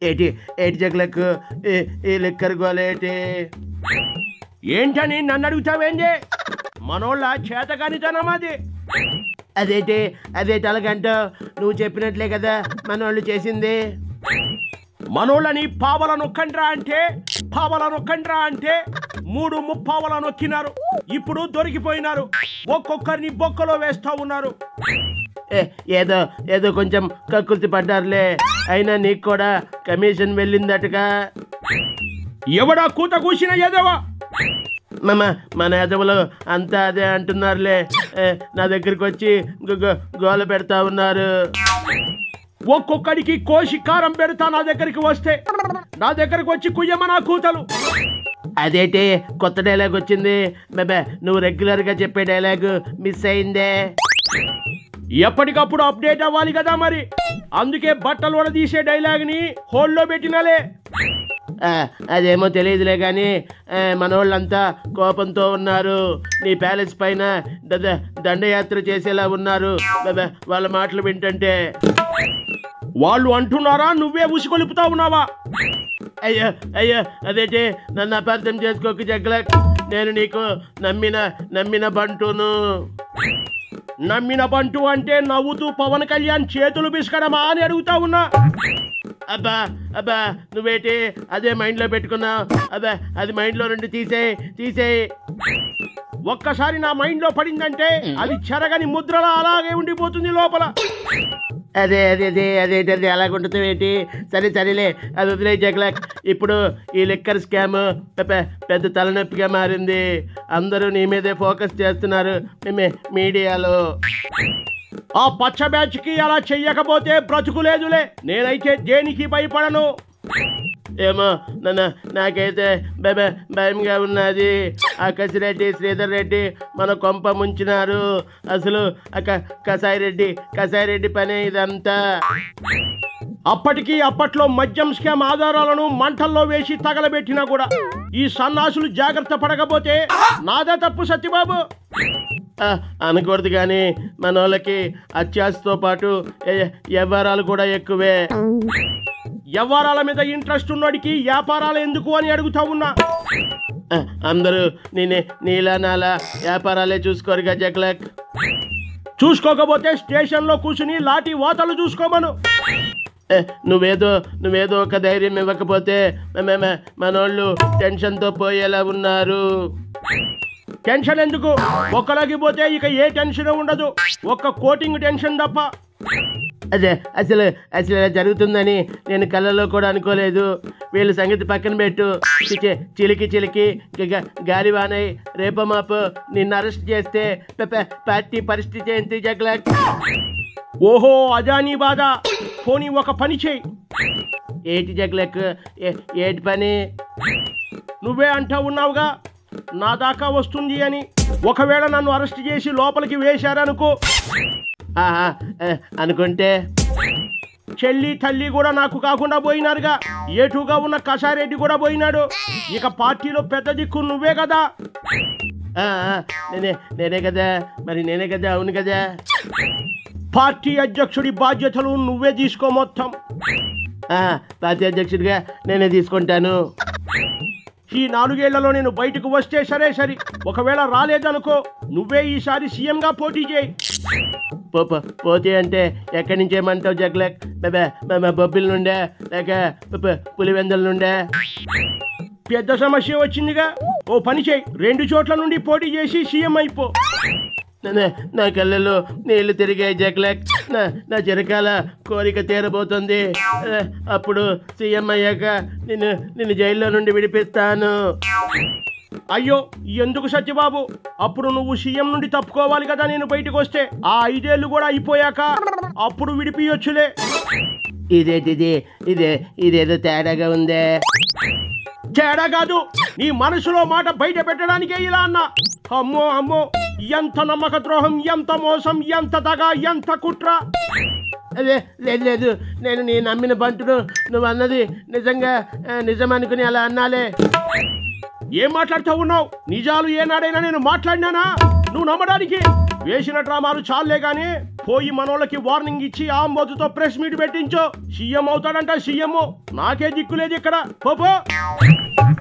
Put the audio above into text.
ఏటి ఏటి జగలకు ఈ లిక్కర్ గోలేటి ఏంటని నన్ను అడుగుతావేంటి? మనోళ్ళ చేతకానితనమాది. అదేటి అలాగంటో? నువ్వు చెప్పినట్లే కదా మనోళ్ళు చేసింది. మనోళ్ళని పావల నొక్కండ్రా అంటే 3 ముప్పావల నొక్కినారు. ఇప్పుడు దొరికిపోయినారు. ఒక్కొక్కరిని బొక్కలో వేస్తా ఉన్నారు. ఏదో కొంచెం కక్కుర్తి పడ్డారులే. అయినా నీకు కూడా కమిషన్ వెళ్ళిందటగా. ఎవడా కూత కూసిన ఎదవా? మన ఎదవలు అంతా అదే అంటున్నారులే. నా దగ్గరికి వచ్చి గోల పెడతా ఉన్నారు. ఒక్కొక్కడికి కోసి కారం పెడతా నా దగ్గరికి వస్తే. నా దగ్గరకు వచ్చి కుయ్యమనా కూతలు. అదేంటి కొత్త డైలాగ్ వచ్చింది? నువ్వు రెగ్యులర్గా చెప్పే డైలాగ్ మిస్ అయిందే. ఎప్పటికప్పుడు అప్డేట్ అవ్వాలి కదా మరి. అందుకే బట్టలు వడదీసే డైలాగ్ని హోల్డ్లో పెట్టినలే. అదేమో తెలియదులే కానీ మనోళ్ళంతా కోపంతో ఉన్నారు. నీ ప్యాలెస్ పైన దండయాత్ర చేసేలా ఉన్నారు వాళ్ళ మాటలు వింటుంటే. వాళ్ళు అంటున్నారా, నువ్వే ఉసికొలుపుతా ఉన్నావా? అయ్యో అదేంటి నన్ను అపార్థం చేసుకోకు జగ్లక్. నేను నీకు నమ్మిన బంటును. నమ్మిన బంటు అంటే నవ్వుతూ పవన్ కళ్యాణ్ చేతులు బిస్కడమా అని అడుగుతా ఉన్నా. అబ్బా నువ్వేటి అదే మైండ్లో పెట్టుకున్నావు? అది మైండ్లో నుండి తీసేయి. ఒక్కసారి నా మైండ్లో పడిందంటే అది చెరగని ముద్రలా అలాగే ఉండిపోతుంది లోపల. అదేంటది అలాగుంటుంది ఏంటి? సరేలే అది వదిలే జగలక్. ఇప్పుడు ఈ లిక్కర్ స్కామ్ పెద్ద తలనొప్పిగా మారింది. అందరూ నీ మీదే ఫోకస్ చేస్తున్నారు మీడియాలో. ఆ పచ్చ బ్యాచ్కి అలా చెయ్యకపోతే బ్రతుకులేదులే. నేనైతే దేనికి భయపడను. ఏమో నాకైతే భయంగా ఉన్నది. ఆ కసిరెడ్డి శ్రీధర్ రెడ్డి మన కొంప ముంచినారు. అసలు కసాయి రెడ్డి పనే ఇదంతా. అప్పట్లో మద్యం స్కామ్ ఆధారాలను మంటల్లో వేసి తగలబెట్టినా కూడా ఈ సన్నాసులు జాగ్రత్త పడకపోతే నాదే తప్పు సత్యబాబు. అనకూడదు కానీ మన వాళ్ళకి అత్యాశతో పాటు వ్యవహారాలు కూడా ఎక్కువే. వ్యవహారాల మీద ఇంట్రెస్ట్ ఉన్నోడికి వ్యాపారాలు ఎందుకు అని అడుగుతా ఉన్నా. అందరూ నీలా నాలా వ్యాపారాలే చూసుకోరుగా జగలక్. చూసుకోకపోతే స్టేషన్లో కూర్చుని లాఠీ వాతలు చూసుకోమను. నువ్వేదో ఒక ధైర్యం ఇవ్వకపోతే మనోళ్ళు టెన్షన్తో పోయేలా ఉన్నారు. టెన్షన్ ఎందుకు? ఒక్కలోకి పోతే ఇక ఏ టెన్షన్ ఉండదు. ఒక్క కోటింగ్ టెన్షన్ తప్ప. అసలు ఇలా జరుగుతుందని నేను కళ్ళలో కూడా అనుకోలేదు. వీళ్ళ సంగతి పక్కన పెట్టు. చిలికి గాలివానై రేపో మాపో నిన్ను అరెస్ట్ చేస్తే పార్టీ పరిస్థితి ఏంటి జగలక్? ఓహో అదానీ బాధ. పోనీ ఒక పని చేయి. ఏంటి జగలక్? ఏంటి పని? నువ్వే అంటా ఉన్నావుగా నా దాకా వస్తుంది అని. ఒకవేళ నన్ను అరెస్ట్ చేసి లోపలికి వేశారనుకో. అనుకుంటే చెల్లి తల్లి కూడా నాకు కాకుండా పోయినారుగా. ఏటుగా ఉన్న కసారెడ్డి కూడా పోయినాడు. ఇక పార్టీలో పెద్ద దిక్కు నువ్వే కదా. నేనే కదా. అవును కదా. పార్టీ అధ్యక్షుడి బాధ్యతలు నువ్వే తీసుకో మొత్తం. పార్టీ అధ్యక్షుడిగా నేనే తీసుకుంటాను. ఈ 4 ఏళ్లలో నేను బయటకు వస్తే సరే. ఒకవేళ రాలేదనుకో నువ్వే ఈసారి సీఎంగా పోటీ చేయి. పోటీ అంటే ఎక్కడి నుంచి ఏమంటావు జగలక్? బొబ్బిల నుండే లేక పులివెందల నుండే? పెద్ద సమస్య వచ్చిందిగా. ఓ పని చేయి, 2 చోట్ల నుండి పోటీ చేసి సీఎం అయిపో. నా కళ్ళలో నీళ్లు తిరిగాయి జగలక్. నా చిరకాల కోరిక తీరబోతుంది. అప్పుడు సీఎం అయ్యాక నిన్ను జైల్లో నుండి విడిపిస్తాను. అయ్యో ఎందుకు సత్యబాబు? అప్పుడు నువ్వు సీఎం నుండి తప్పుకోవాలి కదా నేను బయటకు వస్తే. ఆ 5 ఏళ్ళు కూడా అయిపోయాక అప్పుడు విడిపియొచ్చులే. ఇదేదో తేడాగా ఉందే. తేడా కాదు, నీ మనసులో మాట బయట పెట్టడానికే ఇలా అన్నా. అమ్మో ఎంత నమ్మక ద్రోహం, ఎంత మోసం, ఎంత దగా, ఎంత కుట్ర. లేదు నేను నీ నమ్మిన బంటును. నువ్వు అన్నది నిజం అనుకుని అలా అన్నాలే. ఏం మాట్లాడుతూ ఉన్నావు? నిజాలు ఏనాడైనా నేను మాట్లాడినానా నువ్వు నమ్మడానికి? వేసిన డ్రామాలు చాలే గాని పోయి మనోళ్ళకి వార్నింగ్ ఇచ్చి ఆ మొదతో ప్రెస్ మీట్ పెట్టించో. సీఎం అవుతాడంట సీఎం. నాకే దిక్కులేదు ఇక్కడ. పో